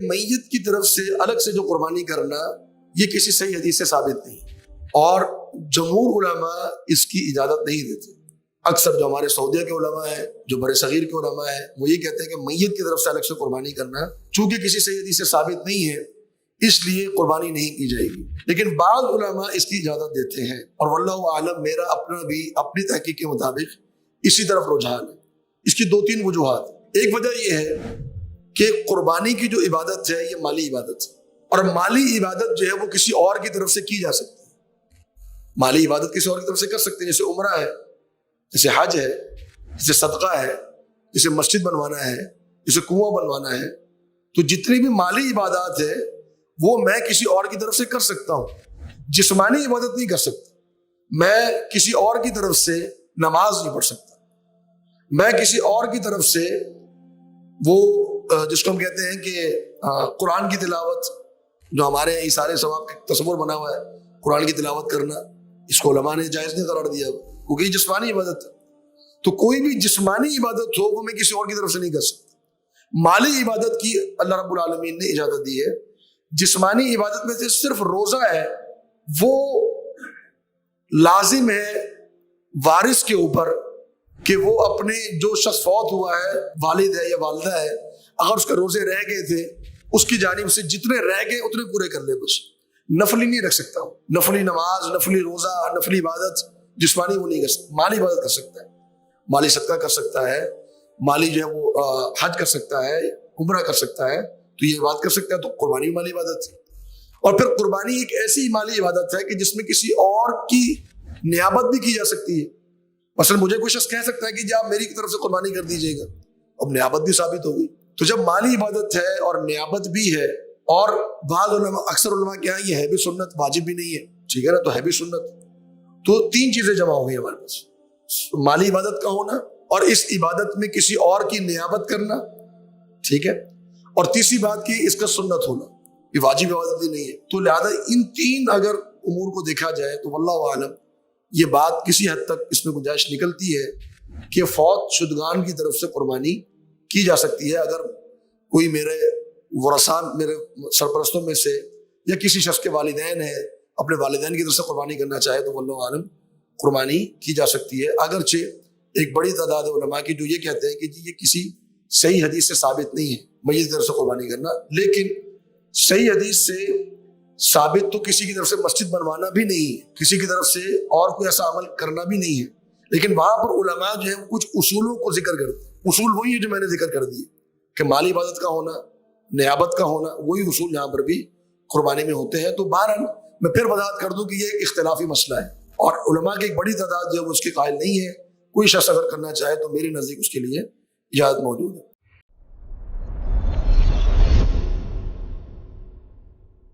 میت کی طرف سے الگ سے جو قربانی کرنا یہ کسی صحیح حدیث سے ثابت نہیں، اور جمہور علماء اس کی اجازت نہیں دیتے۔ اکثر جو ہمارے سعودیہ کے علماء ہیں، جو برے صغیر کے علماء ہیں، وہ یہ کہتے ہیں کہ میت کی طرف سے الگ سے قربانی کرنا چونکہ کسی صحیح حدیث سے ثابت نہیں ہے اس لیے قربانی نہیں کی جائے گی، لیکن بعض علماء اس کی اجازت دیتے ہیں، اور واللہ اعلم میرا اپنا بھی اپنی تحقیق کے مطابق اسی طرف رجحان ہے۔ اس کی 2-3 وجوہات۔ ایک وجہ یہ ہے کہ قربانی کی جو عبادت ہے یہ مالی عبادت ہے، اور مالی عبادت جو ہے وہ کسی اور کی طرف سے کی جا سکتی ہے۔ مالی عبادت کسی اور کی طرف سے کر سکتے ہیں، جیسے عمرہ ہے، جیسے حج ہے، جیسے صدقہ ہے، جیسے مسجد بنوانا ہے، جیسے کنواں بنوانا ہے۔ تو جتنی بھی مالی عبادات ہے وہ میں کسی اور کی طرف سے کر سکتا ہوں، جسمانی عبادت نہیں کر سکتا۔ میں کسی اور کی طرف سے نماز نہیں پڑھ سکتا، میں کسی اور کی طرف سے وہ جس کو ہم کہتے ہیں کہ قرآن کی تلاوت، جو ہمارے یہاں سارے ثواب کا تصور بنا ہوا ہے، قرآن کی تلاوت کرنا، اس کو علماء نے جائز نہیں قرار دیا کیونکہ یہ جسمانی عبادت ہے۔ تو کوئی بھی جسمانی عبادت ہو وہ میں کسی اور کی طرف سے نہیں کر سکتا۔ مالی عبادت کی اللہ رب العالمین نے اجازت دی ہے۔ جسمانی عبادت میں سے صرف روزہ ہے، وہ لازم ہے وارث کے اوپر کہ وہ اپنے جو شخص فوت ہوا ہے، والد ہے یا والدہ ہے، اگر اس کے روزے رہ گئے تھے اس کی جانب سے جتنے رہ گئے اتنے پورے کر لے، بس نفلی نہیں رکھ سکتا۔ نفلی نماز، نفلی روزہ، نفلی عبادت جسمانی وہ نہیں کر سکتا۔ مالی عبادت کر سکتا ہے، مالی صدقہ کر سکتا ہے، مالی جو ہے وہ حج کر سکتا ہے، عمرہ کر سکتا ہے، تو یہ عبادت کر سکتا ہے۔ تو قربانی مالی عبادت ہے۔ اور پھر قربانی ایک ایسی مالی عبادت ہے کہ جس میں کسی اور کی نیابت بھی کی جا سکتی ہے۔ مثلا مجھے کوئی شخص کہہ سکتا ہے کہ جی آپ میری طرف سے قربانی کر دیجیے گا، اب نیابت بھی ثابت ہو گئی۔ تو جب مالی عبادت ہے اور نیابت بھی ہے، اور بعض علماء، اکثر علماء کیا ہے، یہ ہے بھی سنت، واجب بھی نہیں ہے، ٹھیک ہے نا، تو ہے بھی سنت۔ تو 3 چیزیں جمع ہو گئی ہمارے پاس، مالی عبادت کا ہونا، اور اس عبادت میں کسی اور کی نیابت کرنا، ٹھیک ہے، اور تیسری بات کی اس کا سنت ہونا، یہ واجب عبادت بھی نہیں ہے۔ تو لہذا ان 3 اگر امور کو دیکھا جائے تو واللہ اعلم یہ بات کسی حد تک اس میں گنجائش نکلتی ہے کہ فوت شدگان کی طرف سے قربانی کی جا سکتی ہے۔ اگر کوئی میرے ورثاء، میرے سرپرستوں میں سے یا کسی شخص کے والدین ہے، اپنے والدین کی طرف سے قربانی کرنا چاہے تو واللہ عالم قربانی کی جا سکتی ہے، اگرچہ ایک بڑی تعداد علماء کی جو یہ کہتے ہیں کہ جی یہ کسی صحیح حدیث سے ثابت نہیں ہے میت کی طرف سے قربانی کرنا۔ لیکن صحیح حدیث سے ثابت تو کسی کی طرف سے مسجد بنوانا بھی نہیں ہے، کسی کی طرف سے اور کوئی ایسا عمل کرنا بھی نہیں ہے، لیکن وہاں پر علماء جو ہے کچھ اصولوں کو ذکر کرتے ہیں۔ اصول وہی ہے جو میں نے ذکر کر دیے کہ مالی عبادت کا ہونا، نیابت کا ہونا، وہی اصول یہاں پر بھی قربانی میں ہوتے ہیں۔ تو بہرحال میں پھر وضاحت کر دوں کہ یہ ایک اختلافی مسئلہ ہے، اور علماء کی ایک بڑی تعداد جو ہے وہ اس کے قائل نہیں ہے۔ کوئی شخص اگر کرنا چاہے تو میری نزدیک اس کے لیے اجازت موجود ہے۔